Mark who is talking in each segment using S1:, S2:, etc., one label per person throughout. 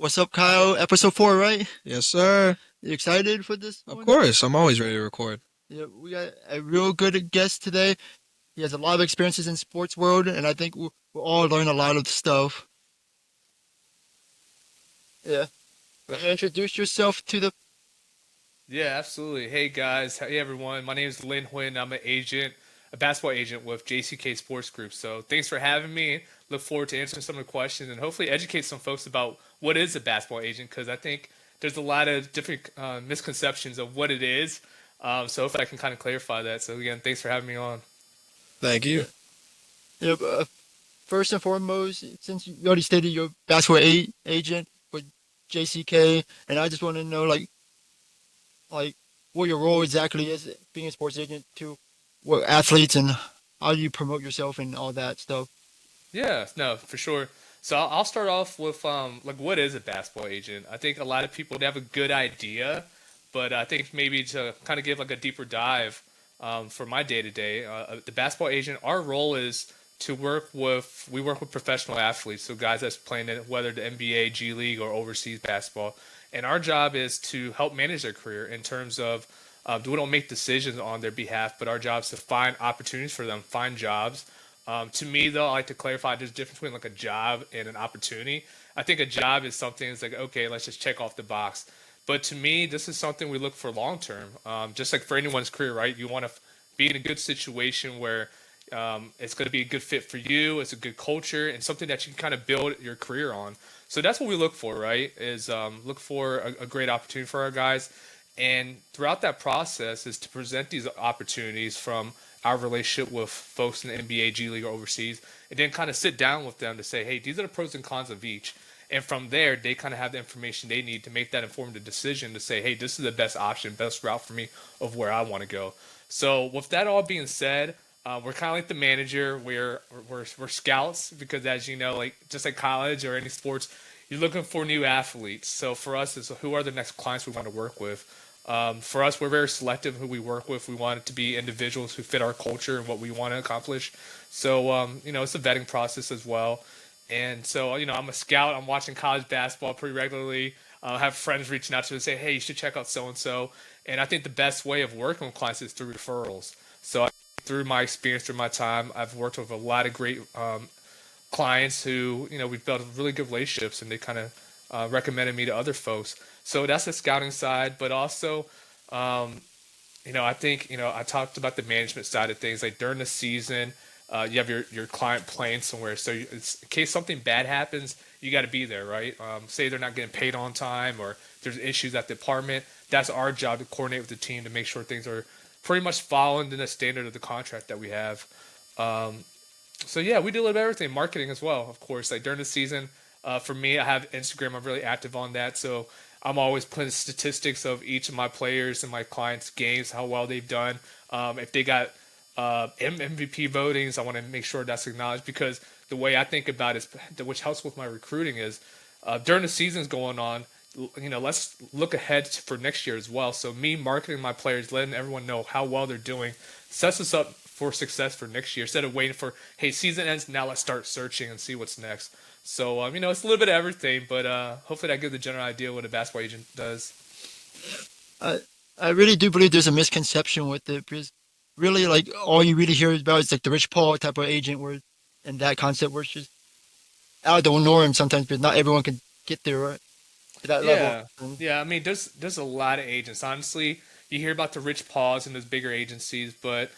S1: What's up, Kyle? Episode 4, right?
S2: Yes, sir.
S1: You excited for this
S2: Of
S1: one?
S2: course. I'm always ready to record.
S1: Yeah, we got a real good guest today. He has a lot of experiences in sports world, and I think we'll all learn a lot of stuff. Yeah. Introduce yourself to the.
S3: Yeah, absolutely. Hey guys, hey everyone. My name is Huynh. I'm a basketball agent with JCK Sports Group. So thanks for having me. Look forward to answering some of the questions and hopefully educate some folks about what is a basketball agent because I think there's a lot of different misconceptions of what it is. So hopefully I can kind of clarify that. So again, thanks for having me on.
S2: Thank you.
S1: Yeah, first and foremost, since you already stated you're a basketball agent with JCK, and I just want to know, like what your role exactly is being a sports agent to what athletes and how do you promote yourself and all that stuff.
S3: Yeah, no, for sure. So I'll start off with like what is a basketball agent? I think a lot of people they have a good idea, but I think maybe to kind of give like a deeper dive for my day to day, the basketball agent, our role is to we work with professional athletes, so guys that's playing in whether the NBA, G League, or overseas basketball, and our job is to help manage their career in terms of we don't make decisions on their behalf, but our job is to find opportunities for them, find jobs. To me, though, I like to clarify there's a difference between like a job and an opportunity. I think a job is something that's like, okay, let's just check off the box. But to me, this is something we look for long term. Just like for anyone's career, right? You want to be in a good situation where it's going to be a good fit for you. It's a good culture and something that you can kind of build your career on. So that's what we look for, right? Is look for a great opportunity for our guys. And throughout that process is to present these opportunities from our relationship with folks in the NBA, G League, or overseas, and then kind of sit down with them to say, hey, these are the pros and cons of each. And from there, they kind of have the information they need to make that informed decision to say, hey, this is the best option, best route for me of where I want to go. So with that all being said, we're kind of like the manager. We're scouts because, as you know, like just like college or any sports, you're looking for new athletes. So for us, is who are the next clients we want to work with. For us, we're very selective who we work with. We want it to be individuals who fit our culture and what we want to accomplish. So, it's a vetting process as well. And so, I'm a scout. I'm watching college basketball pretty regularly. I have friends reaching out to me and say, hey, you should check out so and so. And I think the best way of working with clients is through referrals. So, through my experience, through my time, I've worked with a lot of great clients who, we've built really good relationships and they kind of recommended me to other folks. So that's the scouting side, but also, I think, I talked about the management side of things. Like during the season, you have your client playing somewhere. So it's, in case something bad happens, you got to be there, right? Say they're not getting paid on time or there's issues at the department. That's our job to coordinate with the team to make sure things are pretty much following the standard of the contract that we have. So yeah, we do a little bit of everything, marketing as well, of course. Like during the season, for me, I have Instagram. I'm really active on that, so I'm always putting statistics of each of my players and my clients' games, how well they've done. If they got MVP votings, I want to make sure that's acknowledged because the way I think about it, is, which helps with my recruiting, is during the seasons going on. Let's look ahead for next year as well. So me marketing my players, letting everyone know how well they're doing, sets us up for success for next year instead of waiting for, hey, season ends, now let's start searching and see what's next. So, it's a little bit of everything, but hopefully that gives a general idea what a basketball agent does.
S1: I I really do believe there's a misconception with it because really, like, all you really hear about is like the Rich Paul type of agent where, and that concept where it's just out of the norm sometimes, but not everyone can get there right, to that level.
S3: Yeah, yeah. I mean, there's a lot of agents. Honestly, you hear about the Rich Pauls and those bigger agencies, but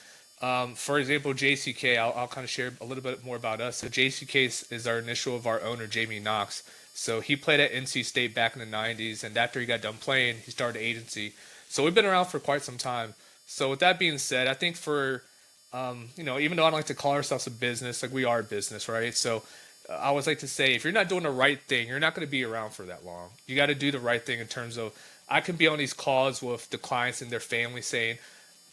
S3: for example, JCK, I'll kind of share a little bit more about us. So JCK is our initial of our owner, Jamie Knox. So he played at NC State back in the '90s, and after he got done playing, he started an agency. So we've been around for quite some time. So with that being said, I think for even though I don't like to call ourselves a business, like we are a business, right? So I always like to say, if you're not doing the right thing, you're not going to be around for that long. You got to do the right thing in terms of, I can be on these calls with the clients and their family saying,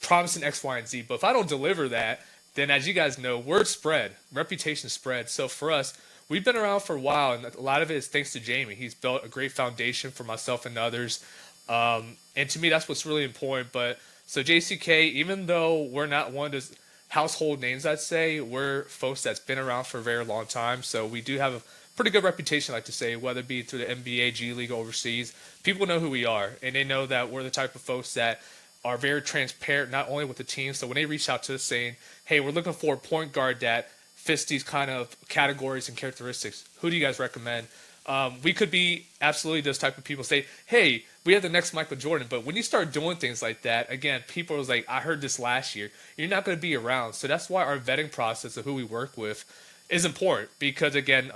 S3: promising X, Y, and Z. But if I don't deliver that, then as you guys know, word spread, reputation spread. So for us, we've been around for a while, and a lot of it is thanks to Jamie. He's built a great foundation for myself and others. And to me, that's what's really important. But so JCK, even though we're not one of those household names, I'd say. We're folks that's been around for a very long time, so we do have a pretty good reputation, I like to say, whether it be through the NBA, G League, overseas. People know who we are, and they know that we're the type of folks that are very transparent, not only with the team. So when they reach out to us saying, hey, we're looking for a point guard that fits these kind of categories and characteristics, who do you guys recommend? We could be absolutely those type of people say, hey, we have the next Michael Jordan. But when you start doing things like that, again, people was like, I heard this last year. You're not going to be around. So that's why our vetting process of who we work with is important because, again,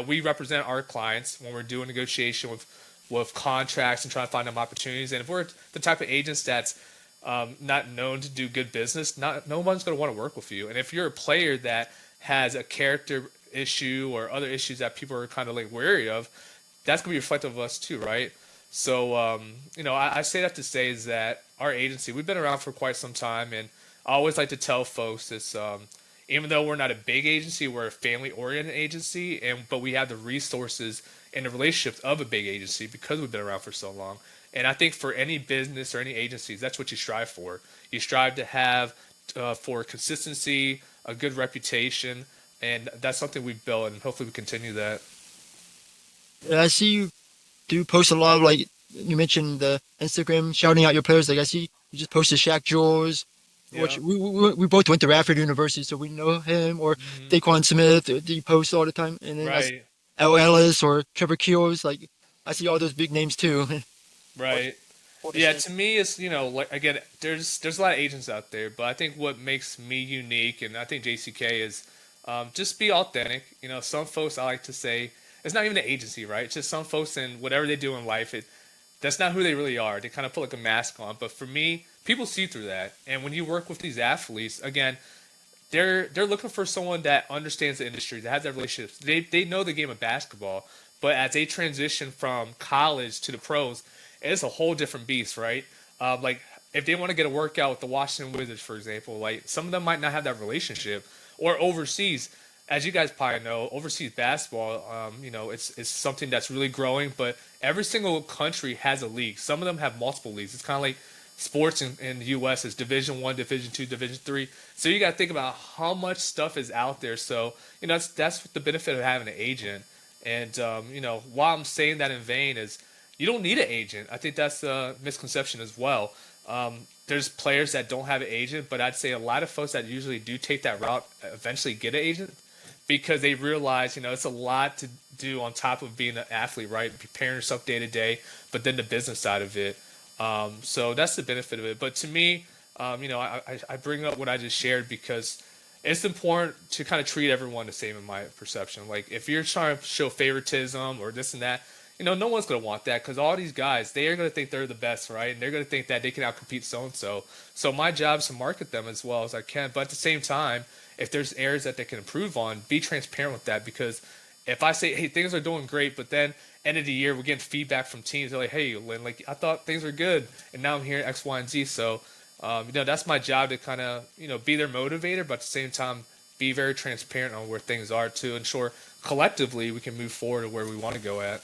S3: we represent our clients when we're doing negotiation with contracts and trying to find them opportunities. And if we're the type of agents that's not known to do good business, no one's going to want to work with you. And if you're a player that has a character issue or other issues that people are kind of like wary of, that's going to be reflective of us too, right? So, I say that to say is that our agency, we've been around for quite some time, and I always like to tell folks this, even though we're not a big agency, we're a family-oriented agency, but we have the resources and the relationships of a big agency because we've been around for so long. And I think for any business or any agencies, that's what you strive for. You strive to have for consistency, a good reputation, and that's something we've built, and hopefully we continue that.
S1: Yeah, I see you do post a lot of like you mentioned the Instagram shouting out your players. Like I see you just posted Shaq Jules, which
S3: Yeah.
S1: we both went to Radford University, so we know him. Or
S3: Hmm.
S1: Daquan Smith, he posts all the time. And then that's
S3: Right.
S1: Al Ellis or Trevor Keels. Like I see all those big names too.
S3: Right. Yeah, to me, it's like again, there's a lot of agents out there, but I think what makes me unique, and I think JCK is just be authentic. Some folks I like to say it's not even an agency, right? It's just some folks in whatever they do in life, that's not who they really are. They kind of put like a mask on. But for me, people see through that, and when you work with these athletes, again, they're looking for someone that understands the industry, that has that relationships. They know the game of basketball, but as they transition from college to the pros, it's a whole different beast, right? Like if they want to get a workout with the Washington Wizards, for example, like some of them might not have that relationship, or overseas. As you guys probably know, overseas basketball, it's something that's really growing. But every single country has a league. Some of them have multiple leagues. It's kind of like sports in the U.S. is Division One, Division Two, Division Three. So you got to think about how much stuff is out there. So that's the benefit of having an agent. And while I'm saying that in vain is you don't need an agent. I think that's a misconception as well. There's players that don't have an agent, but I'd say a lot of folks that usually do take that route eventually get an agent because they realize, it's a lot to do on top of being an athlete, right? Preparing yourself day to day, but then the business side of it. So that's the benefit of it. But to me, I bring up what I just shared because it's important to kind of treat everyone the same in my perception. Like if you're trying to show favoritism or this and that, no one's going to want that because all these guys, they are going to think they're the best, right? And they're going to think that they can outcompete so-and-so. So my job is to market them as well as I can. But at the same time, if there's areas that they can improve on, be transparent with that because if I say, hey, things are doing great, but then end of the year, we're getting feedback from teams. They're like, hey, Lynn, like I thought things were good. And now I'm hearing X, Y, and Z. So, that's my job to kind of, be their motivator, but at the same time, be very transparent on where things are to ensure collectively we can move forward to where we want to go at.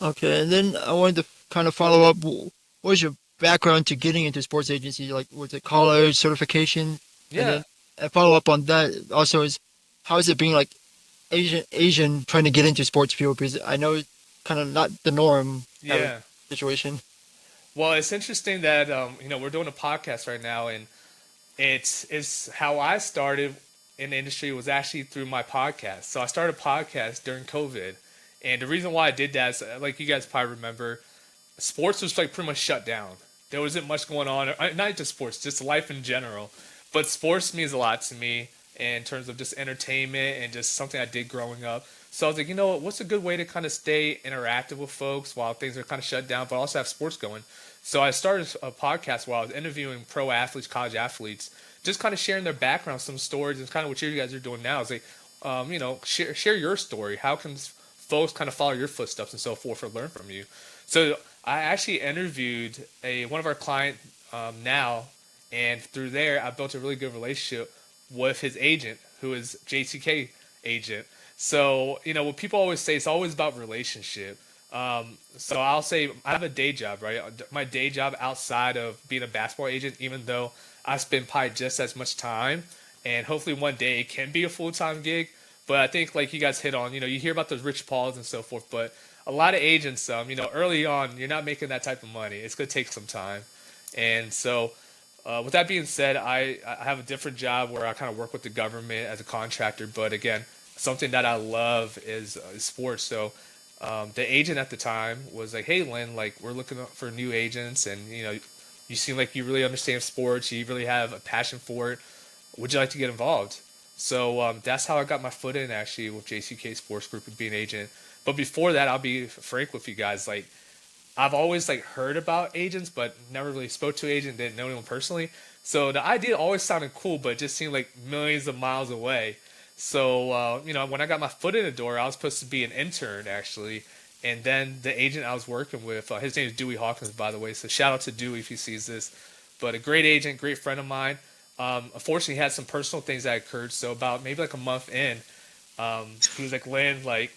S1: Okay, and then I wanted to kind of follow up. What was your background to getting into sports agency? Like, was it college certification? And
S3: Yeah.
S1: then a follow up on that also is how is it being like Asian trying to get into sports field? Because I know it's kind of not the norm kind of
S3: Yeah.
S1: situation.
S3: Well, it's interesting that we're doing a podcast right now, and it's how I started in the industry was actually through my podcast. So I started a podcast during COVID, and the reason why I did that is, like you guys probably remember, sports was like pretty much shut down. There wasn't much going on, not just sports, just life in general. But sports means a lot to me in terms of just entertainment and just something I did growing up. So I was like, what's a good way to kind of stay interactive with folks while things are kind of shut down, but also have sports going. So I started a podcast while I was interviewing pro athletes, college athletes, just kind of sharing their background, some stories, and kind of what you guys are doing now. Is like, share your story. How can folks kind of follow your footsteps and so forth or learn from you? So I actually interviewed one of our client now, and through there I built a really good relationship with his agent, who is JCK agent. So what people always say, it's always about relationship. So I'll say I have a day job, right? My day job outside of being a basketball agent, even though I spend probably just as much time, and hopefully one day it can be a full time gig. But I think like you guys hit on, you hear about those Rich Pauls and so forth, but a lot of agents, early on, you're not making that type of money. It's gonna take some time, and so. With that being said, I have a different job where I kind of work with the government as a contractor. But again, something that I love is sports. So the agent at the time was like, "Hey, Lynn, like we're looking for new agents, and you seem like you really understand sports. You really have a passion for it. Would you like to get involved?" So that's how I got my foot in actually with JCK Sports Group and being an agent. But before that, I'll be frank with you guys, like. I've always like heard about agents, but never really spoke to an agent, didn't know anyone personally. So the idea always sounded cool, but it just seemed like millions of miles away. So when I got my foot in the door, I was supposed to be an intern actually, and then the agent I was working with, his name is Dewey Hawkins, by the way. So shout out to Dewey if he sees this. But a great agent, great friend of mine. Unfortunately, he had some personal things that occurred. So about maybe like a month in, he was like, "Lynn, like."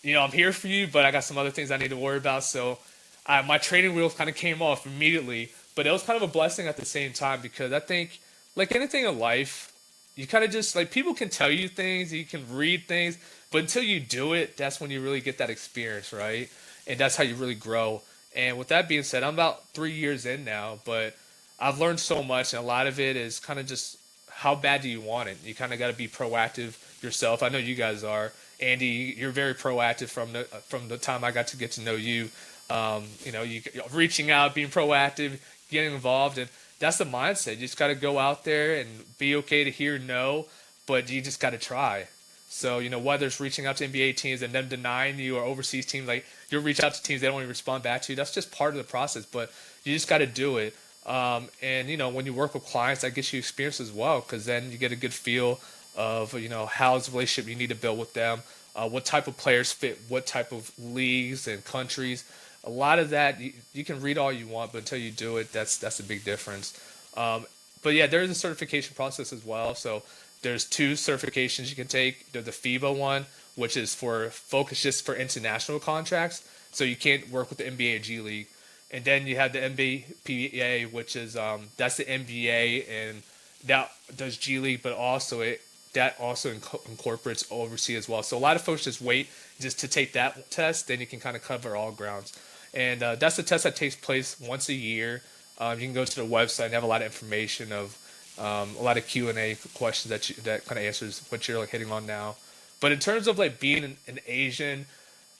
S3: I'm here for you, but I got some other things I need to worry about. So my training wheels kind of came off immediately, but it was kind of a blessing at the same time because I think, like anything in life, you kind of just like people can tell you things, you can read things, but until you do it, that's when you really get that experience, right? And that's how you really grow. And with that being said, I'm about 3 years in now, but I've learned so much, and a lot of it is kind of just how bad do you want it? You kind of got to be proactive yourself. I know you guys are. Andy, you're very proactive from the time I got to get to know you. You reaching out, being proactive, getting involved, and that's the mindset. You just got to go out there and be okay to hear no, but you just got to try. So whether it's reaching out to NBA teams and them denying you or overseas teams, like you'll reach out to teams they don't even respond back to you. That's just part of the process, but you just got to do it. And when you work with clients, that gets you experience as well, because then you get a good feel of how's the relationship you need to build with them, what type of players fit what type of leagues and countries. A lot of that you can read all you want, but until you do it, that's a big difference. But yeah, there is a certification process as well. So there's 2 certifications you can take. There's the FIBA one, which is for focus just for international contracts, so you can't work with the NBA or G League. And then you have the NBPA, which is that's the NBA, and that does G League, but also that also incorporates overseas as well. So a lot of folks just wait just to take that test, then you can kind of cover all grounds. And that's the test that takes place once a year. You can go to the website and have a lot of information of a lot of Q&A questions that kind of answers what you're like hitting on now. But in terms of like being an Asian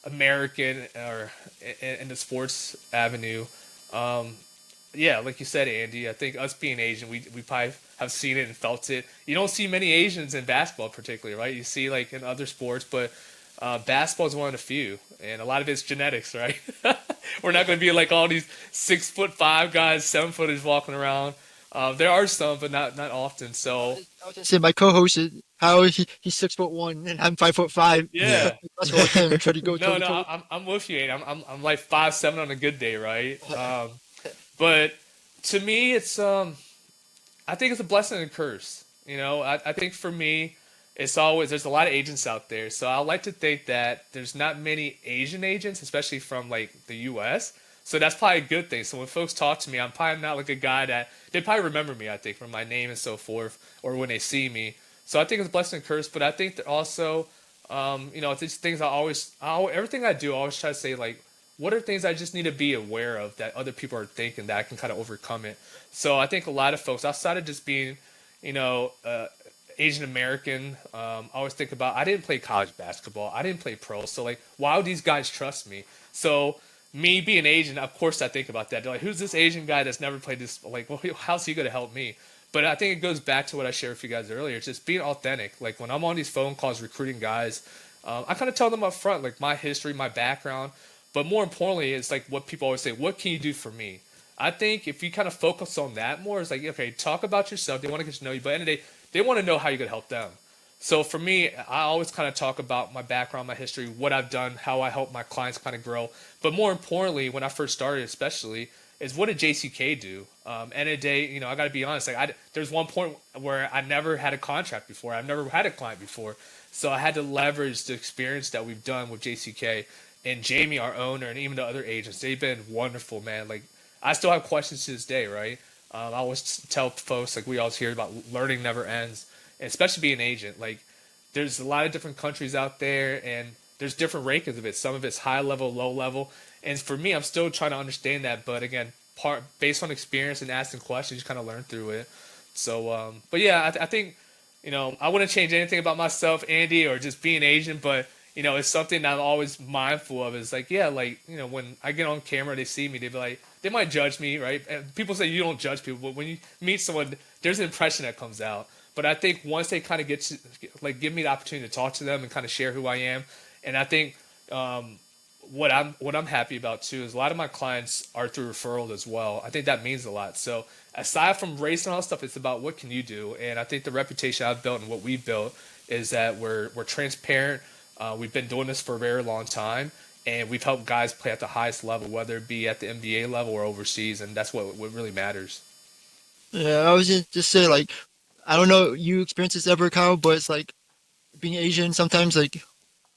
S3: American or in the sports avenue, yeah, like you said, Andy, I think us being Asian, we probably have seen it and felt it. You don't see many Asians in basketball particularly, right? You see like in other sports, but basketball is one of the few, and a lot of it's genetics, right? We're not going to be like all these 6'5" guys, 7-footers walking around. There are some, but not often. So
S1: I was gonna say my co-host is how he's 6'1" and I'm 5'5".
S3: yeah,
S1: That's what him try to go toe
S3: no,
S1: to
S3: no,
S1: toe.
S3: I'm with you, Aiden. I'm like 5'7" on a good day, right? But to me, it's I think it's a blessing and a curse. I think for me, it's always there's a lot of agents out there, so I like to think that there's not many Asian agents, especially from like the U.S. So that's probably a good thing. So when folks talk to me, I'm probably not like a guy that they probably remember me. I think from my name and so forth, or when they see me. So I think it's a blessing and curse. But I think that also, it's these things everything I do, I always try to say like, what are things I just need to be aware of that other people are thinking that I can kind of overcome it. So I think a lot of folks outside of just being, Asian American, I always think about I didn't play college basketball, I didn't play pro, so like why would these guys trust me? So me being Asian, of course I think about that. They're like, who's this Asian guy that's never played this? Like, well, how's he going to help me? But I think it goes back to what I shared with you guys earlier. It's just being authentic. Like when I'm on these phone calls recruiting guys, I kind of tell them up front, like my history, my background. But more importantly, it's like what people always say, what can you do for me? I think if you kind of focus on that more, it's like, okay, talk about yourself. They want to get to know you. But at the end of the day, they want to know how you could help them. So for me, I always kind of talk about my background, my history, what I've done, how I help my clients kind of grow. But more importantly, when I first started especially, is what did JCK do? End of the day, I got to be honest. Like there's one point where I never had a contract before. I've never had a client before. So I had to leverage the experience that we've done with JCK. And Jamie, our owner, and even the other agents, they've been wonderful, man. Like I still have questions to this day, right? I always tell folks, like, we always hear about learning never ends, and especially being an agent. Like, there's a lot of different countries out there, and there's different rankings of it. Some of it's high level, low level, and for me, I'm still trying to understand that. But again, part based on experience and asking questions, you kind of learn through it. So, but yeah, I think, I wouldn't change anything about myself, Andy, or just being Asian, but it's something that I'm always mindful of. Is like, yeah, like, when I get on camera, they see me, they be like, they might judge me, right? And people say you don't judge people, but when you meet someone, there's an impression that comes out. But I think once they kind of give me the opportunity to talk to them and kind of share who I am, and I think what I'm happy about too is a lot of my clients are through referral as well. I think that means a lot. So aside from race and all that stuff, it's about what can you do. And I think the reputation I've built and what we've built is that we're transparent. We've been doing this for a very long time, and we've helped guys play at the highest level, whether it be at the NBA level or overseas, and that's what really matters.
S1: Yeah, I was just say like, I don't know you experience this ever, Kyle, but it's like being Asian. Sometimes like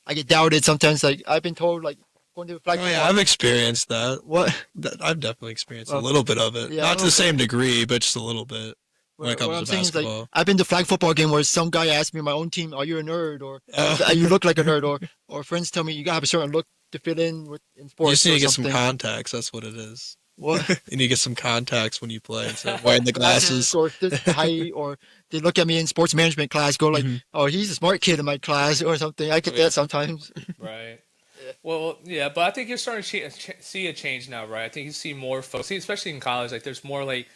S1: I get doubted. Sometimes like I've been told like going to the flag
S2: Oh yeah,
S1: football.
S2: I've experienced that.
S1: What?
S2: I've definitely experienced a
S1: Well,
S2: little bit of it.
S1: yeah,
S2: Not to the same degree, but just a little bit when it
S1: what
S2: comes
S1: I'm
S2: to
S1: saying is like
S2: basketball.
S1: I've been to flag football game where some guy asked me on my own team, "Are you a nerd?" or
S2: Oh.
S1: "You look like a nerd," or friends tell me you gotta have a certain look to fit in in
S2: You just
S1: sports
S2: need
S1: or
S2: to get some
S1: something.
S2: contacts. That's what it is.
S1: What?
S2: You need to get some contacts when you play instead of wearing the
S1: Glasses
S2: glasses.
S1: or this height or they look at me in sports management class, go like,
S2: Hmm.
S1: "Oh, he's a smart kid in my class" or something. I get that sometimes.
S3: Right. Well, yeah, but I think you're starting to see a change now, right? I think you see more folks, especially in college. Like, there's more like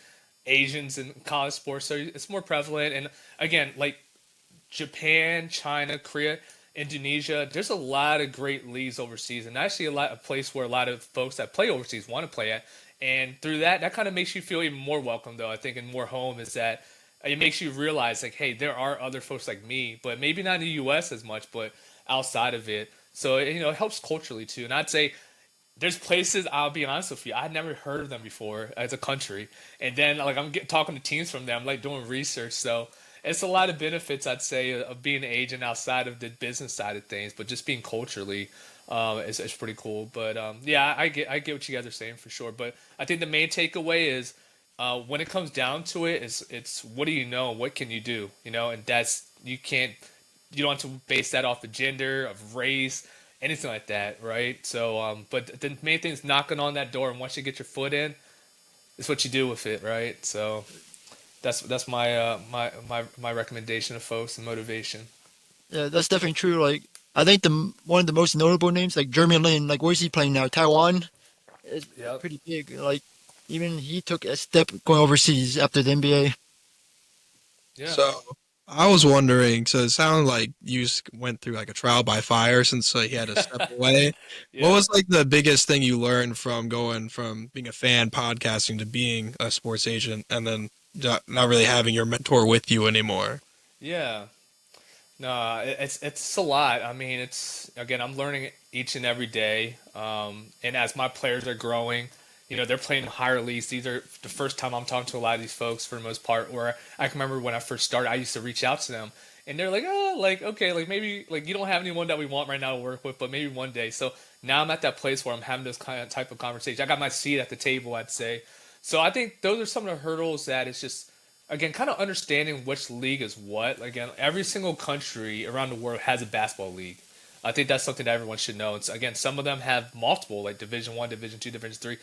S3: Asians in college sports, so it's more prevalent. And again, like Japan, China, Korea, Indonesia, there's a lot of great leagues overseas, and actually a place where a lot of folks that play overseas want to play at. And through that kind of makes you feel even more welcome, though. I think, and more home is that it makes you realize, like, hey, there are other folks like me, but maybe not in the U.S. as much, but outside of it. So it helps culturally too. And I'd say there's places, I'll be honest with you, I'd never heard of them before as a country, and then like talking to teams from them, like doing research. So it's a lot of benefits, I'd say, of being an agent outside of the business side of things, but just being culturally is pretty cool. But yeah, I get what you guys are saying for sure. But I think the main takeaway is when it comes down to it, it's what do you know, what can you do, and that's you don't have to base that off of gender, of race, anything like that, right? So, but the main thing is knocking on that door, and once you get your foot in, it's what you do with it, right? So that's my recommendation to folks and motivation.
S1: Yeah, that's definitely true. Like I think the one of the most notable names, like Jeremy Lin, like where's he playing now? Taiwan is
S3: Yep.
S1: pretty big. Like even he took a step going overseas after the NBA.
S3: Yeah.
S2: So I was wondering. So it sounded like you went through like a trial by fire since he had to step away. What
S3: Yeah.
S2: was like the biggest thing you learned from going from being a fan podcasting to being a sports agent, and then not really having your mentor with you anymore?
S3: Yeah. No, it's a lot. I mean, it's again, I'm learning each and every day. And as my players are growing, they're playing higher leagues. These are the first time I'm talking to a lot of these folks for the most part. Where I can remember when I first started, I used to reach out to them, and they're like, "Oh, like okay, like maybe like you don't have anyone that we want right now to work with, but maybe one day." So now I'm at that place where I'm having this kind of type of conversation. I got my seat at the table, I'd say. So I think those are some of the hurdles that it's just again kind of understanding which league is what. Again, every single country around the world has a basketball league. I think that's something that everyone should know. It's again, some of them have multiple, like Division One, Division Two, Division Three,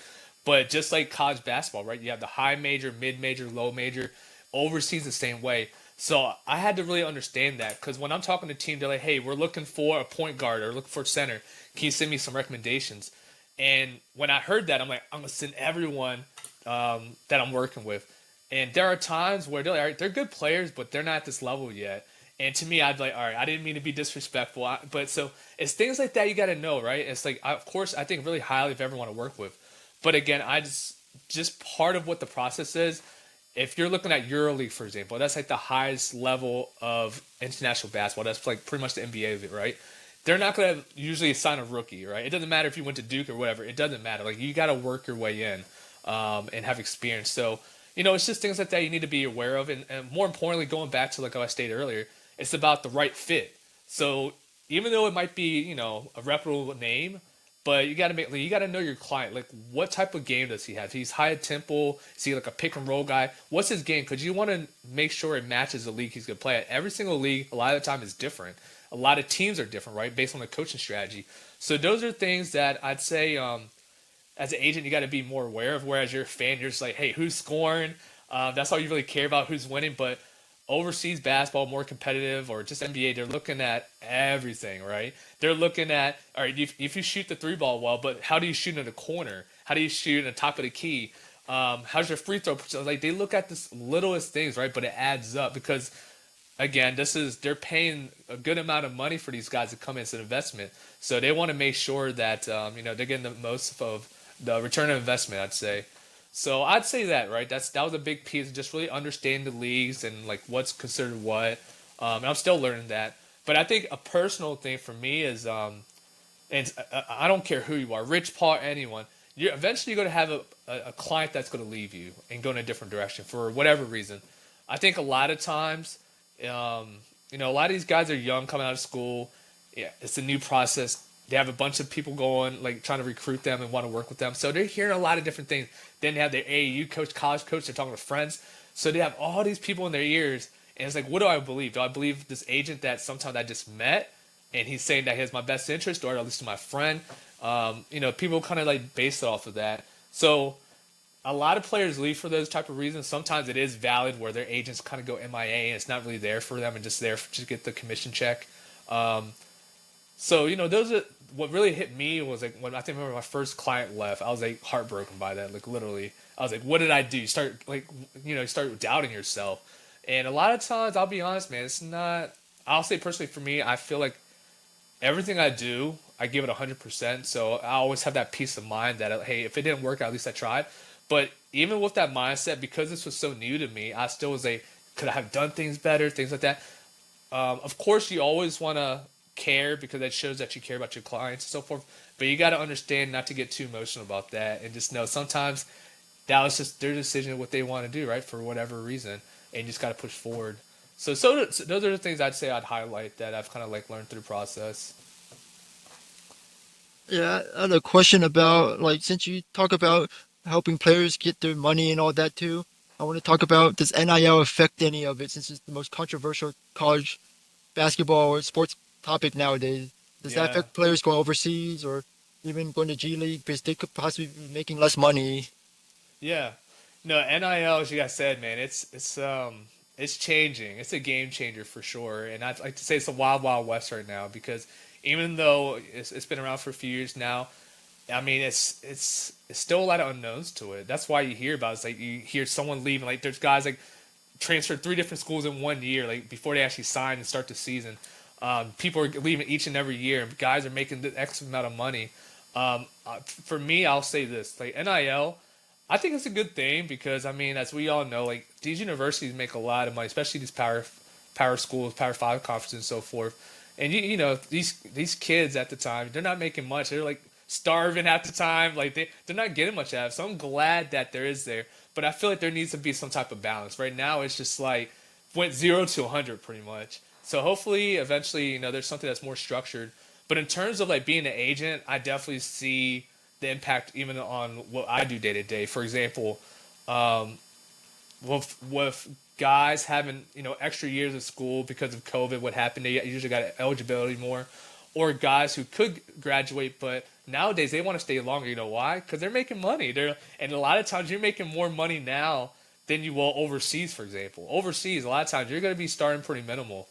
S3: but just like college basketball, right? You have the high major, mid major, low major, overseas the same way. So I had to really understand that because when I'm talking to team, they're like, "Hey, we're looking for a point guard or looking for a center. Can you send me some recommendations?" And when I heard that, I'm like, "I'm gonna send everyone that I'm working with." And there are times where they're like, all right, they're good players, but they're not at this level yet. And to me, I'd be like, all right, I didn't mean to be disrespectful, but so it's things like that you got to know, right? It's like, of course, I think really highly of everyone to work with, but again, I just part of what the process is. If you're looking at EuroLeague, for example, that's like the highest level of international basketball. That's like pretty much the NBA of it, right? They're not going to usually assign a rookie, right? It doesn't matter if you went to Duke or whatever. It doesn't matter. Like you got to work your way in and have experience. So it's just things like that you need to be aware of, and more importantly, going back to like how I stated earlier, it's about the right fit. So even though it might be a reputable name, But you got to know your client. Like, what type of game does he have? He's high tempo. Is he like a pick and roll guy? What's his game? Because you want to make sure it matches the league he's gonna play at. Every single league, a lot of the time, is different. A lot of teams are different, right, based on the coaching strategy. So those are things that I'd say, as an agent, you got to be more aware of. Whereas you're a fan, you're just like, hey, who's scoring? That's all you really care about, who's winning. But overseas basketball, more competitive, or just NBA, they're looking at everything, right? They're looking at, all right, if you shoot the three ball well, but how do you shoot in the corner? How do you shoot in the top of the key? How's your free throw? Like, they look at this littlest things, right? But it adds up because, again, they're paying a good amount of money for these guys to come in as an investment. So they want to make sure that, they're getting the most of the return of investment, I'd say. So I'd say that, right? That was a big piece of just really understanding the leagues and like what's considered what. And I'm still learning that. But I think a personal thing for me is, and I don't care who you are, Rich, Paul, anyone, you're eventually going to have a client that's going to leave you and go in a different direction for whatever reason. I think a lot of times, a lot of these guys are young coming out of school. Yeah, it's a new process. They have a bunch of people going, like, trying to recruit them and want to work with them. So they're hearing a lot of different things. Then they have their AAU coach, college coach. They're talking to friends. So they have all these people in their ears. And it's like, what do I believe? Do I believe this agent that sometimes I just met and he's saying that he has my best interest, or at least to my friend? People kind of like base it off of that. So a lot of players leave for those type of reasons. Sometimes it is valid where their agents kind of go MIA and it's not really there for them and just there to get the commission check. Those are what really hit me was like when I remember my first client left, I was like heartbroken by that. Like, literally, I was like, what did I do? You start doubting yourself. And a lot of times, I'll be honest, man, it's not, I'll say personally for me, I feel like everything I do, I give it 100%. So I always have that peace of mind that, hey, if it didn't work, at least I tried. But even with that mindset, because this was so new to me, I still was like, could I have done things better, things like that. Of course, you always want to care because that shows that you care about your clients and so forth. But you got to understand not to get too emotional about that and just know sometimes that was just their decision of what they want to do, right, for whatever reason, and you just got to push forward. So those are the things I'd say I'd highlight that I've kind of like learned through the process.
S1: Yeah, I had a question about, like, since you talk about helping players get their money and all that too, I want to talk about, does NIL affect any of it, since it's the most controversial college basketball or sports topic nowadays? Does that
S3: Yeah.
S1: affect players going overseas or even going to G League because they could possibly be making less money?
S3: Yeah. No, NIL, as you guys said, man, it's changing. It's a game changer for sure. And I'd like to say it's a wild, wild west right now because even though it's been around for a few years now, I mean, it's still a lot of unknowns to it. That's why you hear about it. It's like you hear someone leaving. Like, there's guys like transferred 3 different schools in 1 year, like before they actually sign and start the season. People are leaving each and every year, and guys are making the X amount of money. For me, I'll say this: like NIL, I think it's a good thing because I mean, as we all know, like these universities make a lot of money, especially these power schools, Power 5 conferences, and so forth. And these kids at the time, they're not making much. They're like starving at the time. Like they're not getting much out of it. So I'm glad that there is there. But I feel like there needs to be some type of balance. Right now, it's just like went 0 to 100 pretty much. So hopefully, eventually, there's something that's more structured. But in terms of like being an agent, I definitely see the impact even on what I do day to day. For example, with guys having extra years of school because of COVID, what happened? They usually got eligibility more, or guys who could graduate, but nowadays they want to stay longer. You know why? Because they're making money. And a lot of times you're making more money now than you will overseas. For example, overseas, a lot of times you're going to be starting pretty minimal.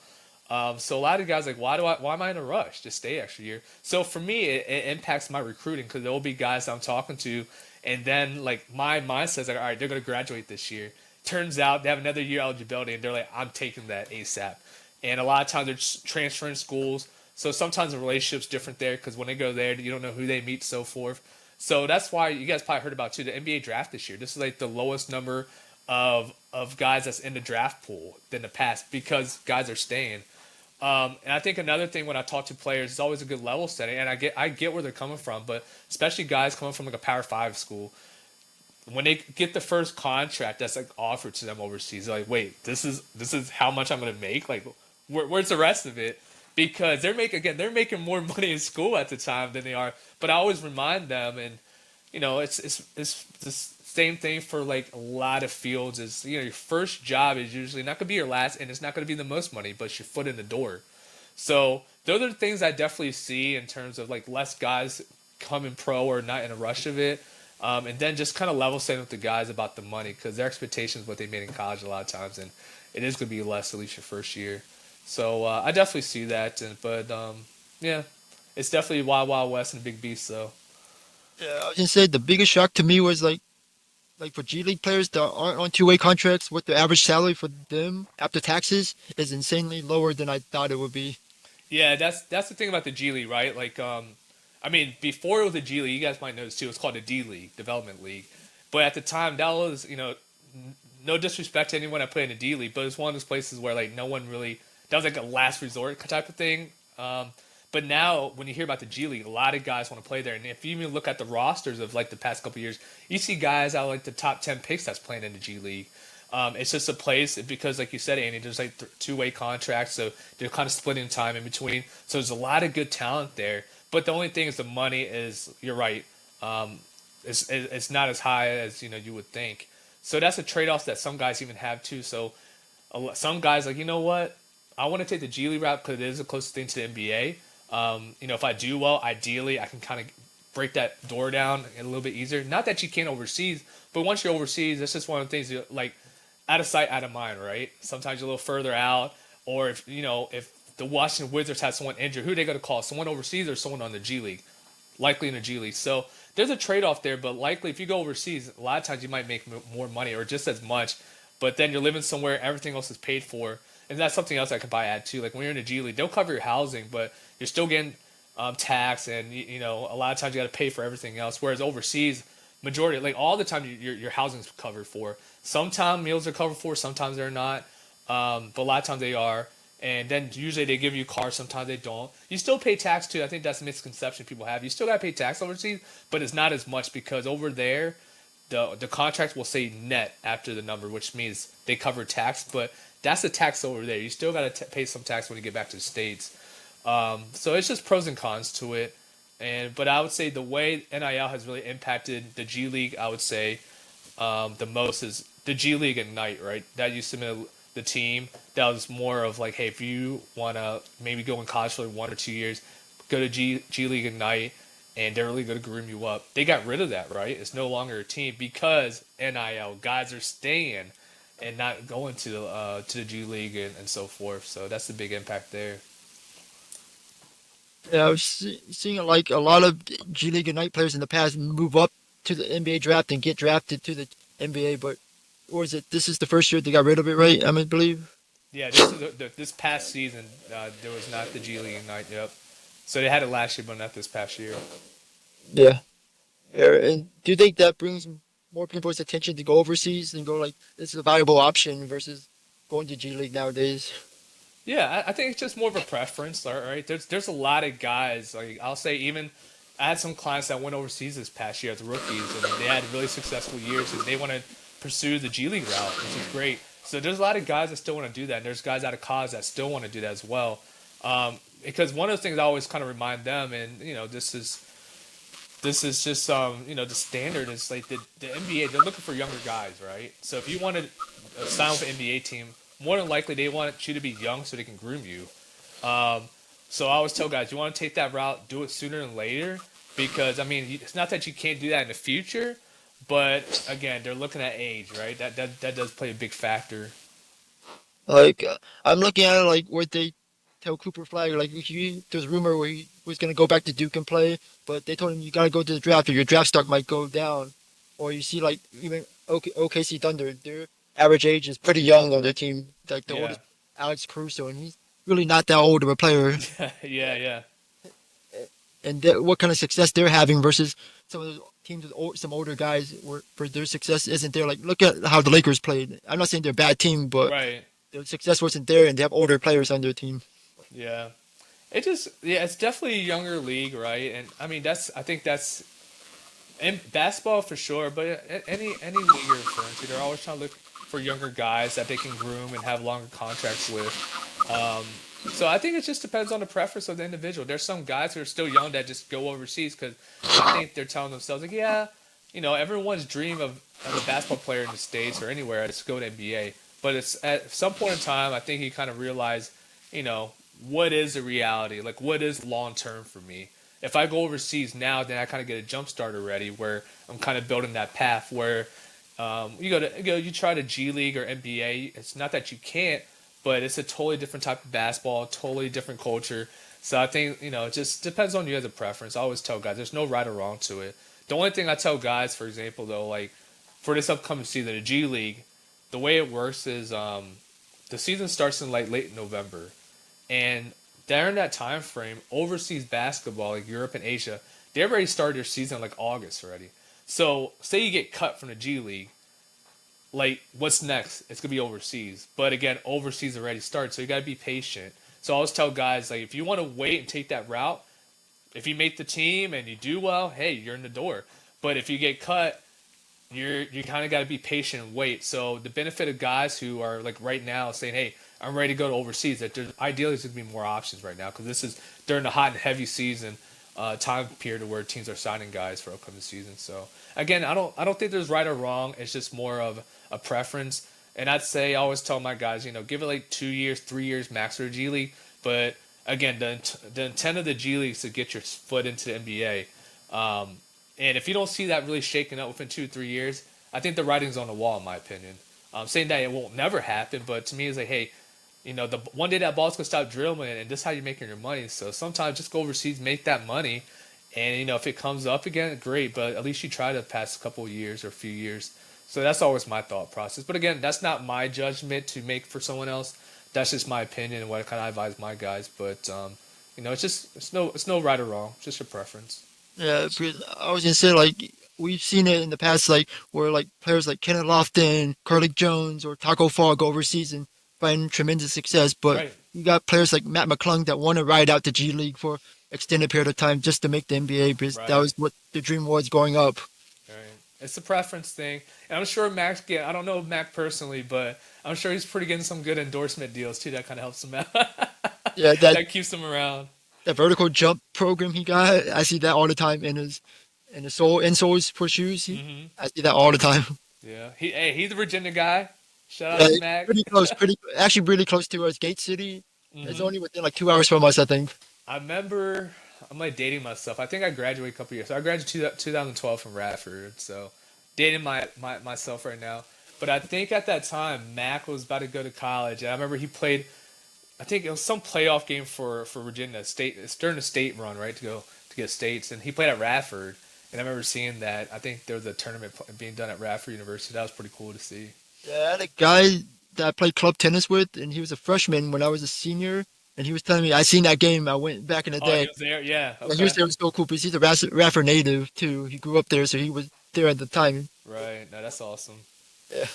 S3: So a lot of guys like, why am I in a rush? Just stay extra year. So for me, it impacts my recruiting because there will be guys I'm talking to, and then like my mindset is like, all right, they're going to graduate this year. Turns out they have another year eligibility, and they're like, I'm taking that ASAP. And a lot of times they're just transferring schools. So sometimes the relationship's different there because when they go there, you don't know who they meet, so forth. So that's why you guys probably heard about too the NBA draft this year. This is like the lowest number of guys that's in the draft pool than the past because guys are staying. And I think another thing when I talk to players is always a good level setting, and I get where they're coming from, but especially guys coming from like a Power 5 school, when they get the first contract that's like offered to them overseas, they're like, wait, this is how much I'm gonna make? Like, where's the rest of it? because they're making more money in school at the time than they are. But I always remind them, and it's the same thing for like a lot of fields. Is your first job is usually not gonna be your last, and it's not gonna be the most money, but it's your foot in the door. So those are the things I definitely see in terms of like less guys coming pro or not in a rush of it. And then just kind of level setting with the guys about the money because their expectations what they made in college a lot of times, and it is going to be less at least your first year. So I definitely see that, but yeah, it's definitely Wild Wild West and Big Beast though.
S1: Yeah, I was gonna say the biggest shock to me was like for G League players that aren't on two-way contracts, what the average salary for them after taxes is insanely lower than I thought it would be.
S3: Yeah, that's the thing about the G League, right? Like, I mean, before it was the G League, you guys might know this too. It's called the D League, Development League. But at the time, that was no disrespect to anyone that played in the D League, but it's one of those places where like no one really that was like a last resort type of thing. But now, when you hear about the G League, a lot of guys want to play there. And if you even look at the rosters of like the past couple of years, you see guys out of, like the top 10 picks that's playing in the G League. It's just a place because, like you said, Andy, there's like two-way contracts, so they're kind of splitting time in between. So there's a lot of good talent there. But the only thing is the money is, you're right, it's not as high as you would think. So that's a trade-off that some guys even have too. So some guys like, you know what, I want to take the G League route because it is the closest thing to the NBA. If I do well, ideally I can kind of break that door down a little bit easier. Not that you can't overseas, but once you're overseas, that's just one of the things like out of sight, out of mind, right? Sometimes you're a little further out, or if the Washington Wizards have someone injured, who are they going to call? Someone overseas or someone on the G League? Likely in the G League. So there's a trade-off there, but likely if you go overseas, a lot of times you might make more money or just as much, but then you're living somewhere everything else is paid for. And that's something else I could probably add too. Like when you're in the G League, they'll cover your housing, but you're still getting tax, and a lot of times you got to pay for everything else. Whereas overseas, majority, like all the time, your housing's covered for. Sometimes meals are covered for, sometimes they're not, but a lot of times they are. And then usually they give you cars, sometimes they don't. You still pay tax too. I think that's a misconception people have. You still got to pay tax overseas, but it's not as much because over there, the contract will say net after the number, which means they cover tax, but that's the tax over there. You still got to pay some tax when you get back to the States. So it's just pros and cons to it. But I would say the way NIL has really impacted the G League, I would say the most is the G League Ignite, right? That used to be the team that was more of like, hey, if you want to maybe go in college for 1 or 2 years, go to G League Ignite, and they're really going to groom you up. They got rid of that, right? It's no longer a team because NIL guys are staying and not going to the G League and so forth. So that's the big impact there.
S1: Yeah, I was seeing like a lot of G League Ignite players in the past move up to the NBA draft and get drafted to the NBA, but or is it this is the first year they got rid of it, right? I believe.
S3: Yeah, this past season there was not the G League Ignite. Yep. So they had it last year, but not this past year.
S1: Yeah. Yeah, and do you think that brings more people's attention to go overseas and go like this is a valuable option versus going to G League nowadays?
S3: Yeah, I think it's just more of a preference, all right? There's a lot of guys, like I'll say even I had some clients that went overseas this past year as rookies, and they had really successful years, and they want to pursue the G League route, which is great. So there's a lot of guys that still want to do that, and there's guys out of college that still want to do that as well. Because one of the things I always kind of remind them, and this is just the standard is like the NBA, they're looking for younger guys, right? So if you want to sign with an NBA team, more than likely they want you to be young so they can groom you. So I always tell guys, you want to take that route, do it sooner than later, because it's not that you can't do that in the future, but again, they're looking at age, right? That does play a big factor.
S1: Like I'm looking at it like where they tell Cooper Flag like there's a rumor where he was gonna go back to Duke and play, but they told him you gotta go to the draft or your draft stock might go down. Or you see like even OKC Thunder, their average age is pretty young on their team. Like the
S3: Yeah.
S1: oldest Alex Caruso, and he's really not that old of a player.
S3: Yeah.
S1: And what kind of success they're having versus some of those teams with some older guys where their success isn't there. Like look at how the Lakers played. I'm not saying they're a bad team, but
S3: Right.
S1: their success wasn't there, and they have older players on their team.
S3: Yeah. It's definitely a younger league, right? And I think that's in basketball for sure, but any league you're referring to, they're always trying to look for younger guys that they can groom and have longer contracts with. So I think it just depends on the preference of the individual. There's some guys who are still young that just go overseas because I think they're telling themselves like, yeah, everyone's dream of a basketball player in the States or anywhere is to go to NBA. But it's at some point in time, I think he kind of realized, you know, what is the reality? Like, what is long term for me? If I go overseas now, then I kind of get a jump start already, where I'm kind of building that path where you try to G League or NBA. It's not that you can't, but it's a totally different type of basketball, totally different culture. So I think it just depends on you as a preference. I always tell guys there's no right or wrong to it. The only thing I tell guys, for example, though, like for this upcoming season, the G League, the way it works is the season starts in like late November, and during that time frame, overseas basketball, like Europe and Asia, they already started their season like August already. So say you get cut from the G League, like what's next? It's gonna be overseas. But again, overseas already started, so you gotta be patient. So I always tell guys like if you want to wait and take that route, if you make the team and you do well, hey, you're in the door. But if you get cut, you kind of got to be patient and wait. So the benefit of guys who are like right now saying, "Hey, I'm ready to go to overseas," that there's ideally there's going to be more options right now because this is during the hot and heavy season time period where teams are signing guys for upcoming season. So again, I don't think there's right or wrong. It's just more of a preference. And I'd say I always tell my guys, give it like 2 years, 3 years max for the G League. But again, the intent of the G League is to get your foot into the NBA. And if you don't see that really shaking up within 2 3 years, I think the writing's on the wall, in my opinion. Saying that it won't never happen, but to me, it's like, hey, the one day that ball's gonna stop dribbling, and this is how you're making your money. So sometimes just go overseas, make that money, and if it comes up again, great. But at least you try to pass a couple of years or a few years. So that's always my thought process. But again, that's not my judgment to make for someone else. That's just my opinion and what I kind of advise my guys. But it's no right or wrong. It's just your preference.
S1: Yeah, because I was gonna say like we've seen it in the past, like where like players like Kenneth Lofton, Curlick Jones, or Taco Fall go overseas and find tremendous success. But
S3: Right.
S1: you got players like Matt McClung that want to ride out the G League for extended period of time just to make the NBA because that
S3: Right.
S1: was what the dream was growing up.
S3: Right. It's a preference thing. And I'm sure I don't know Mac personally, but I'm sure he's pretty getting some good endorsement deals too. That kind of helps him out.
S1: Yeah, that
S3: That keeps him around.
S1: that vertical jump program he got, I see that all the time in his insoles for shoes.
S3: Hmm.
S1: I see that all the time.
S3: Yeah. He's a Virginia guy. Shout out
S1: Yeah,
S3: to Mac.
S1: pretty close, pretty actually really close to us. Gate City. It's
S3: Hmm.
S1: only within like 2 hours from us, I think.
S3: I remember, I'm like dating myself. I think I graduated a couple years. So I graduated 2012 from Radford. So dating myself right now. But I think at that time, Mac was about to go to college. And I remember he played, I think it was some playoff game for Virginia State. It's during the state run, right, to go to get states. And he played at Radford. And I remember seeing that. I think there was a tournament being done at Radford University. That was pretty cool to see.
S1: Yeah, I had a guy that I played club tennis with, and he was a freshman when I was a senior. And he was telling me, I seen that game. I went back in the
S3: Oh, he
S1: day.
S3: was there? Yeah.
S1: And he was
S3: Okay.
S1: there was so cool because he's a Radford native too. He grew up there, so he was there at the time.
S3: Right. No, that's awesome.
S1: Yeah.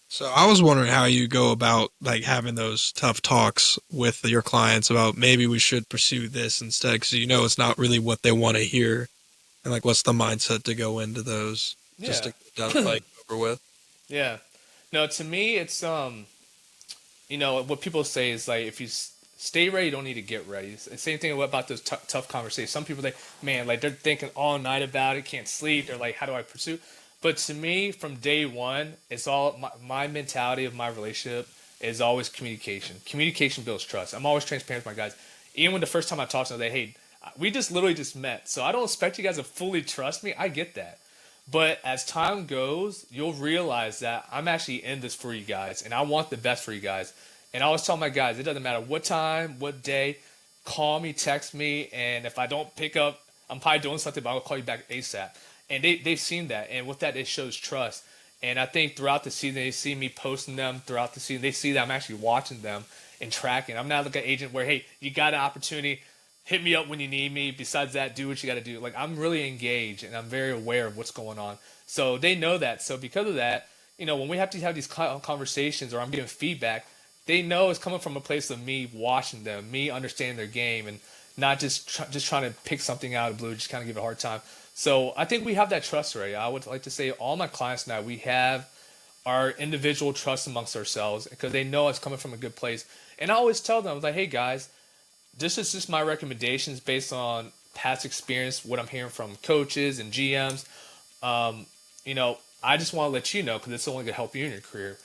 S2: So I was wondering how you go about like having those tough talks with your clients about maybe we should pursue this instead because it's not really what they want to hear, and like what's the mindset to go into those just
S3: Yeah.
S2: to get done like over with.
S3: Yeah. No, to me, it's what people say is like if you stay ready, you don't need to get ready. It's the same thing about those tough conversations. Some people, man, like they're thinking all night about it, can't sleep. They're like, how do I pursue? But to me, from day one, it's all my mentality of my relationship is always communication. Communication builds trust. I'm always transparent with my guys. Even when the first time I talked to them, they, hey, we just literally just met. So I don't expect you guys to fully trust me. I get that. But as time goes, you'll realize that I'm actually in this for you guys, and I want the best for you guys. And I always tell my guys, it doesn't matter what time, what day, call me, text me, and if I don't pick up, I'm probably doing something, but I'll call you back ASAP. And they've seen that, and with that, it shows trust. And I think throughout the season, they see me posting them throughout the season. They see that I'm actually watching them and tracking. I'm not like an agent where, hey, you got an opportunity, hit me up when you need me. Besides that, do what you got to do. Like I'm really engaged and I'm very aware of what's going on. So they know that. So because of that, when we have to have these conversations or I'm giving feedback, they know it's coming from a place of me watching them, me understanding their game, and not just trying to pick something out of the blue, just kind of give it a hard time. So I think we have that trust already. I would like to say all my clients now we have our individual trust amongst ourselves because they know it's coming from a good place. And I always tell them, I was like, hey guys, this is just my recommendations based on past experience, what I'm hearing from coaches and GMs. Um, you know, I just want to let you know because it's only going to help you in your career.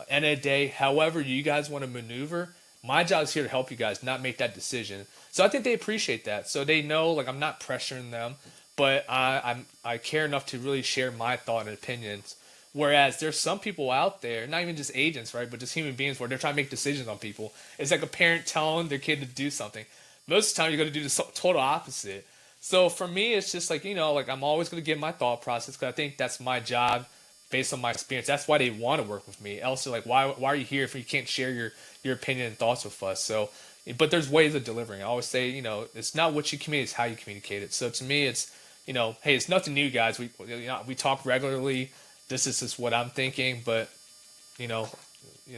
S3: End of the day, however you guys want to maneuver, my job is here to help you guys, not make that decision. So I think they appreciate that. So they know, like, I'm not pressuring them, but I care enough to really share my thought and opinions. Whereas there's some people out there, not even just agents, right, but just human beings, where they're trying to make decisions on people. It's like a parent telling their kid to do something. Most of the time, you're going to do the total opposite. So for me, it's just like, like I'm always going to give my thought process because I think that's my job based on my experience. That's why they want to work with me. Else, they're like, why are you here if you can't share your opinion and thoughts with us? So, but there's ways of delivering. I always say, it's not what you communicate, it's how you communicate it. So to me, it's, hey, it's nothing new, guys. We talk regularly. This is just what I'm thinking, but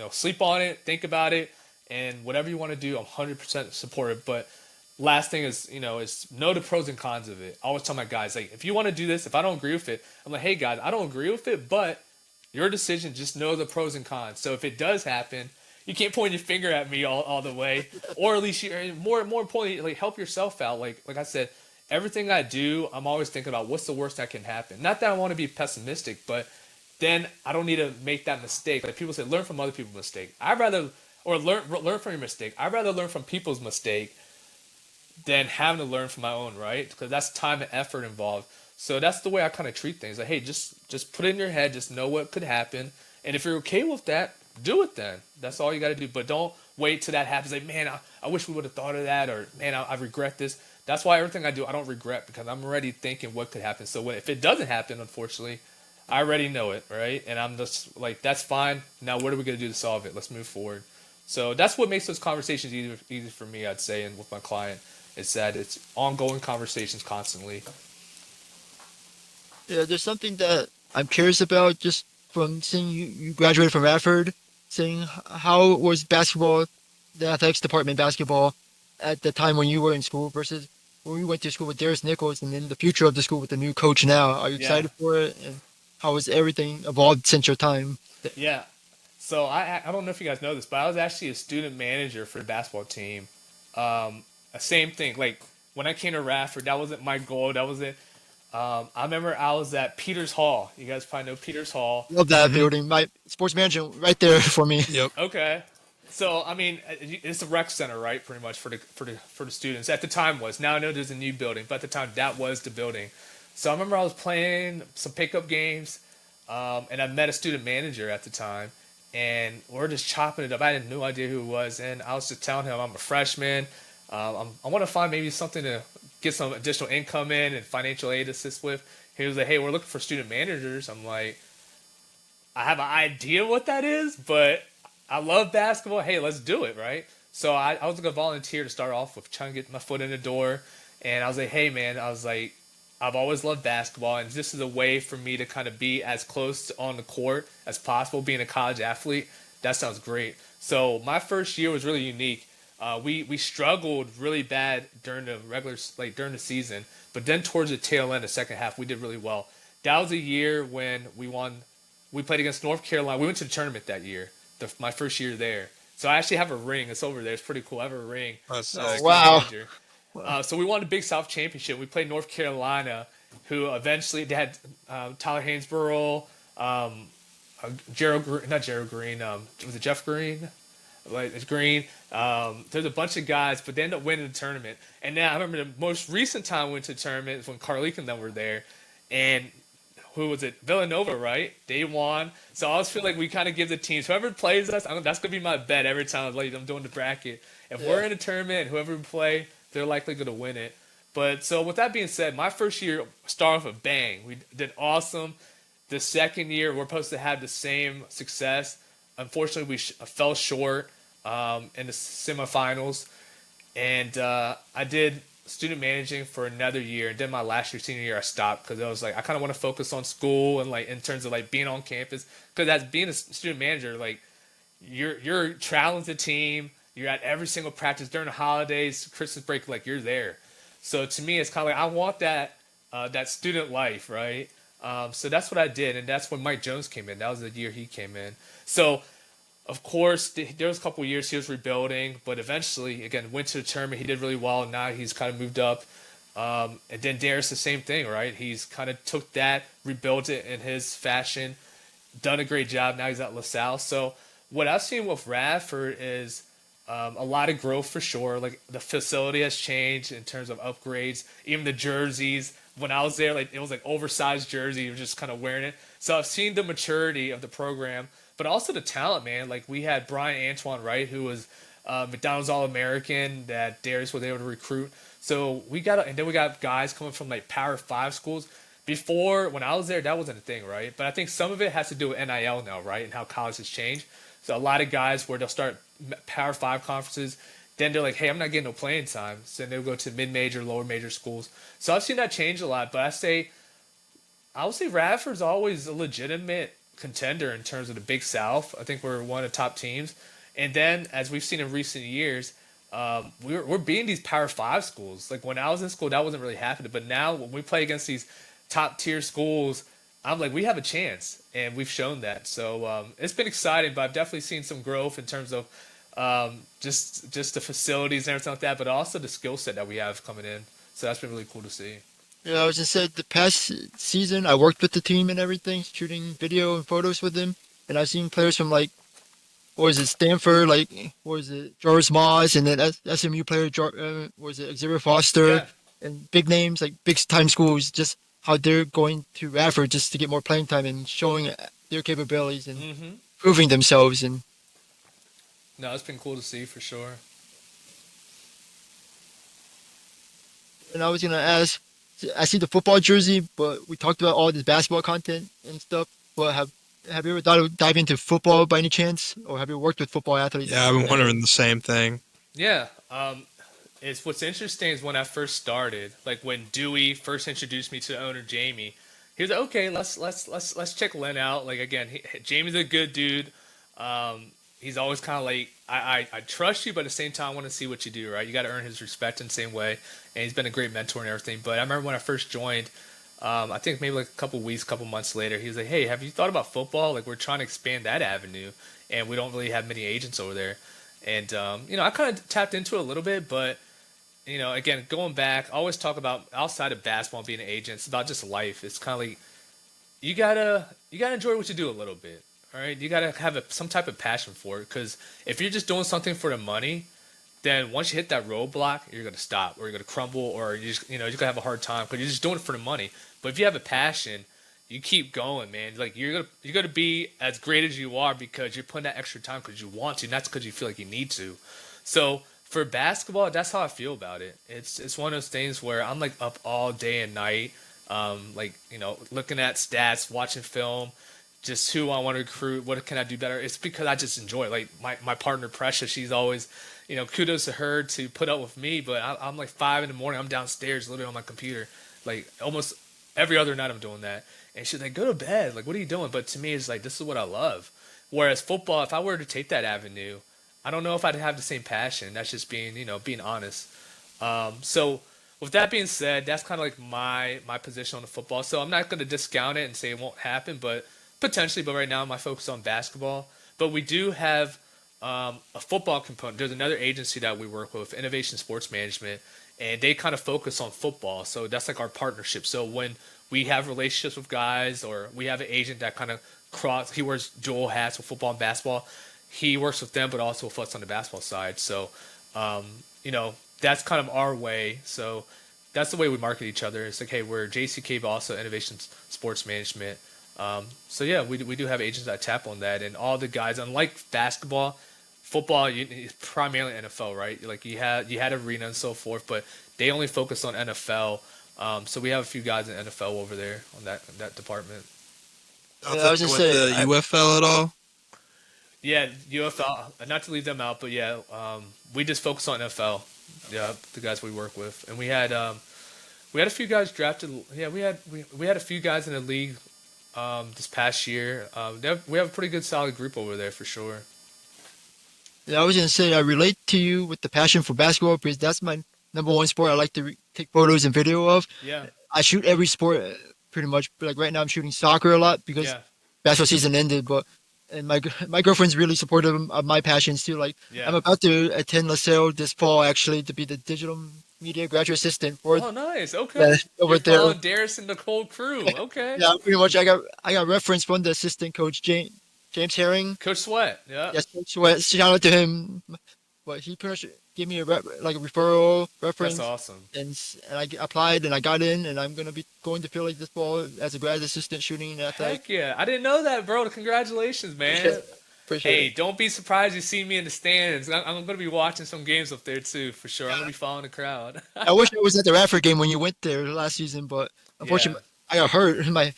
S3: sleep on it, think about it, and whatever you want to do, I'm 100% supportive. But last thing is, is know the pros and cons of it. I always tell my guys, like, if you want to do this, if I don't agree with it, I'm like, hey guys, I don't agree with it, but your decision, just know the pros and cons. So if it does happen, you can't point your finger at me all the way, or at least more importantly, like, help yourself out. Like I said, everything I do, I'm always thinking about what's the worst that can happen. Not that I want to be pessimistic, but then I don't need to make that mistake. Like people say, learn from other people's mistake. Learn from your mistake. I'd rather learn from people's mistake than having to learn from my own, right? Because that's time and effort involved. So that's the way I kind of treat things. Like, hey, just put it in your head, just know what could happen, and if you're okay with that, do it then. That's all you got to do. But don't wait till that happens. Like, man, I wish we would have thought of that, or man, I regret this. That's why everything I do, I don't regret because I'm already thinking what could happen. So if it doesn't happen, unfortunately, I already know it, right? And I'm just like, that's fine. Now, what are we going to do to solve it? Let's move forward. So that's what makes those conversations easy for me, I'd say, and with my client. It's that it's ongoing conversations constantly.
S1: Yeah, there's something that I'm curious about just from seeing you graduated from Radford, seeing how was basketball, the athletics department basketball at the time when you were in school versus when we went to school with Darius Nichols and then the future of the school with the new coach now. Are you
S3: Yeah.
S1: excited for it? And how has everything evolved since your time?
S3: Yeah. So I don't know if you guys know this, but I was actually a student manager for the basketball team. Same thing. Like when I came to Radford, that wasn't my goal. That wasn't. I remember I was at Peters Hall. You guys probably know Peters Hall.
S1: Love that building. My sports management right there for me.
S2: Yep.
S3: Okay. So I mean, it's a rec center, right? Pretty much for the students. At the time was. Now I know there's a new building, but at the time that was the building. So I remember I was playing some pickup games, and I met a student manager at the time, and we're just chopping it up. I had no idea who it was, and I was just telling him I'm a freshman. I want to find maybe something to get some additional income in and financial aid assist with. He was like, hey, we're looking for student managers. I'm like, I have an idea what that is, but I love basketball. Hey, let's do it, right? So I was going to volunteer to start off with trying to get my foot in the door. And I was like, hey, man, I was like, I've always loved basketball, and this is a way for me to kind of be as close on the court as possible, being a college athlete. That sounds great. So my first year was really unique. We struggled really bad during the season, but then towards the tail end, the second half, we did really well. That was a year when we won. We played against North Carolina. We went to the tournament that year, my first year there. So I actually have a ring. It's over there. It's pretty cool. I have a ring.
S2: That's
S1: Oh,
S2: sick.
S1: wow.
S3: So we won the Big South Championship. We played North Carolina, who eventually they had Tyler Hainsborough, not Gerald Green. Was it Jeff Green? Like it's Green. There's a bunch of guys, but they ended up winning the tournament. And now I remember the most recent time we went to the tournament is when Carlique and them were there, and who was it? Villanova, right? They won. So I always feel like we kind of give the teams, whoever plays us, that's going to be my bet every time I'm doing the bracket. If we're in a tournament and whoever we play, they're likely going to win it. But so with that being said, my first year started off a bang. We did awesome. The second year, we're supposed to have the same success. Unfortunately, we fell short in the semifinals. And I did student managing for another year, and then my last year, senior year, I stopped because I was like, I kind of want to focus on school and like in terms of like being on campus. Because as being a student manager, like you're traveling with the team, you're at every single practice during the holidays, Christmas break, like you're there. So to me, it's kind of like I want that that student life, right? So that's what I did, and that's when Mike Jones came in. That was the year he came in. So of course, there was a couple of years he was rebuilding, but eventually, again, went to the tournament. He did really well. And now he's kind of moved up. And then Darius, the same thing, right? He's kind of took that, rebuilt it in his fashion, done a great job. Now he's at LaSalle. So what I've seen with Radford is a lot of growth for sure. Like the facility has changed in terms of upgrades, even the jerseys. When I was there, like it was like oversized jersey. You're just kind of wearing it. So I've seen the maturity of the program, but also the talent, man. Like we had Brian Antoine Wright, who was McDonald's All-American that Darius was able to recruit. So and then we got guys coming from like Power 5 schools. Before, when I was there, that wasn't a thing, right? But I think some of it has to do with NIL now, right? And how college has changed. So a lot of guys where they'll start Power 5 conferences, then they're like, hey, I'm not getting no playing time. So then they'll go to mid-major, lower major schools. So I've seen that change a lot. But I would say Radford's always a legitimate contender in terms of the Big South. I think we're one of the top teams. And then, as we've seen in recent years, we're beating these Power 5 schools. Like when I was in school, that wasn't really happening. But now when we play against these top tier schools, I'm like, we have a chance, and we've shown that. So it's been exciting, but I've definitely seen some growth in terms of just the facilities and everything like that, but also the skill set that we have coming in. So that's been really cool to see.
S1: Yeah, I was just said the past season I worked with the team and everything, shooting video and photos with them, and I've seen players from like, what was it, Stanford, like, what was it, Joris Moss, and then SMU player, what was it, Xavier Foster,
S3: Yeah.
S1: and big names, like big time schools, just how they're going to Radford just to get more playing time and showing their capabilities and
S3: Mm-hmm.
S1: proving themselves. And
S3: No, it's been cool to see for sure.
S1: I was gonna ask, I see the football jersey, but we talked about all this basketball content and stuff. But have you ever thought of diving into football by any chance, or have you worked with football athletes?
S2: Yeah, I've been wondering the same thing.
S3: Yeah. It's what's interesting is when I first started, like when Dewey first introduced me to the owner Jamie, he was like, okay, let's check Len out. Like again, Jamie's a good dude. He's always kind of like, I trust you, but at the same time, I want to see what you do, right? You got to earn his respect in the same way. And he's been a great mentor and everything. But I remember when I first joined, I think maybe like a couple weeks, couple months later, he was like, hey, have you thought about football? Like we're trying to expand that avenue, and we don't really have many agents over there. And, I kind of tapped into it a little bit, but, again, going back, I always talk about outside of basketball and being an agent, it's about just life. It's kind of like, you gotta enjoy what you do a little bit. All right, you gotta have some type of passion for it, because if you're just doing something for the money, then once you hit that roadblock, you're gonna stop, or you're gonna crumble, or you're gonna have a hard time because you're just doing it for the money. But if you have a passion, you keep going, man. Like you're gonna be as great as you are because you're putting that extra time because you want to, not because you feel like you need to. So for basketball, that's how I feel about it. It's one of those things where I'm like up all day and night, looking at stats, watching film, just who I want to recruit, what can I do better. It's because I just enjoy it. Like my partner Precious, she's always, kudos to her to put up with me. But I'm like 5 a.m. I'm downstairs literally on my computer, like almost every other night I'm doing that. And she's like, go to bed. Like, what are you doing? But to me, it's like, this is what I love. Whereas football, if I were to take that avenue, I don't know if I'd have the same passion. That's just being honest. So with that being said, that's kind of like my position on the football. So I'm not going to discount it and say it won't happen, but potentially. But right now, my focus on basketball. But we do have a football component. There's another agency that we work with, Innovation Sports Management, and they kind of focus on football. So that's like our partnership. So when we have relationships with guys, or we have an agent that kind of he wears dual hats with football and basketball. He works with them, but also with us on the basketball side. So, that's kind of our way. So that's the way we market each other. It's like, hey, we're JCK, but also Innovation Sports Management. So yeah, we do have agents that tap on that, and all the guys, unlike basketball, football, it's primarily NFL, right? Like you had arena and so forth, but they only focus on NFL. So we have a few guys in NFL over there on that department.
S1: Yeah, I was just
S2: with
S1: saying,
S2: the UFL at all?
S3: Yeah, UFL. Not to leave them out, but yeah, we just focus on NFL. Yeah, the guys we work with, and we had a few guys drafted. Yeah, we had a few guys in the league this past year. We have a pretty good solid group over there for sure.
S1: yeah, I was gonna say I relate to you with the passion for basketball because that's my number one sport I like to take photos and video of.
S3: Yeah.
S1: I shoot every sport pretty much. But like right now, I'm shooting soccer a lot because
S3: Yeah,
S1: basketball season ended. But and my girlfriend's really supportive of my passions too. Like
S3: yeah.
S1: I'm about to attend LaSalle this fall actually to be the digital media graduate assistant for
S3: Oh, nice. Okay.
S1: that over
S3: You're
S1: there.
S3: following Darius and Nicole crew. Okay.
S1: Yeah, pretty much. I got reference from the assistant coach James Herring.
S3: Coach Sweat. Yeah.
S1: Yes, so shout out to him. But he pretty much gave me like a referral
S3: That's
S1: reference,
S3: awesome.
S1: and I applied and I got in, and I'm gonna be going to Philly this fall as a grad assistant shooting at that.
S3: Heck yeah. I didn't know that, bro. Congratulations,
S1: Appreciate
S3: man.
S1: it. Appreciate
S3: Hey,
S1: it.
S3: don't be surprised you see me in the stands. I'm going to be watching some games up there too, for sure. I'm going to be following the crowd.
S1: I wish I was at the Radford game when you went there last season, but
S3: Yeah.
S1: unfortunately I got hurt in my
S3: I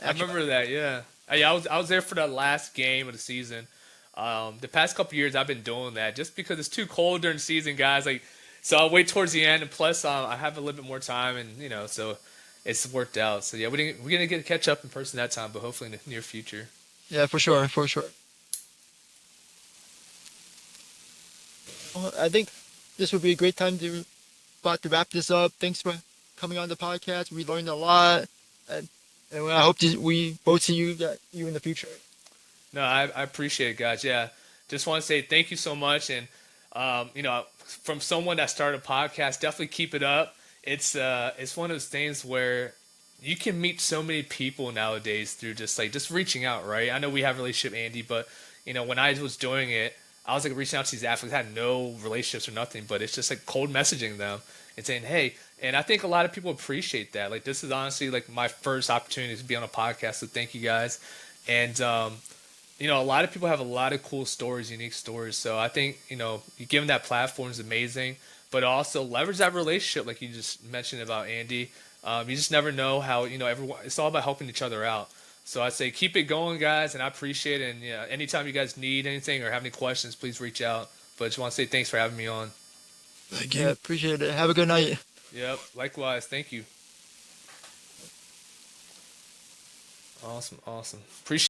S1: actual.
S3: remember that, yeah. Yeah, I was there for the last game of the season. The past couple years, I've been doing that just because it's too cold during the season, guys. Like, so I'll wait towards the end, and plus, I have a little bit more time, and so it's worked out. So yeah, we're gonna get to catch up in person that time, but hopefully in the near future.
S1: Yeah, for sure, for sure. Well, I think this would be a great time to about to wrap this up. Thanks for coming on the podcast. We learned a lot, and I hope we both see you in the future.
S3: No, I appreciate it, guys. Yeah, just want to say thank you so much, and from someone that started a podcast, definitely keep it up. It's one of those things where you can meet so many people nowadays through just reaching out, right? I know we have a relationship, Andy, but when I was doing it, I was like reaching out to these athletes, had no relationships or nothing, but it's just like cold messaging them and saying, hey, and I think a lot of people appreciate that. Like, this is honestly like my first opportunity to be on a podcast, so thank you guys. And a lot of people have a lot of cool stories, unique stories. So I think, you giving that platform is amazing, but also leverage that relationship, like you just mentioned about Andy. You just never know how, everyone, it's all about helping each other out. So I'd say keep it going, guys, and I appreciate it. And anytime you guys need anything or have any questions, please reach out. But I just want to say thanks for having me on.
S2: Thank
S1: Yeah,
S2: you.
S1: appreciate it. Have a good night.
S3: Yep, likewise. Thank you. Awesome. Appreciate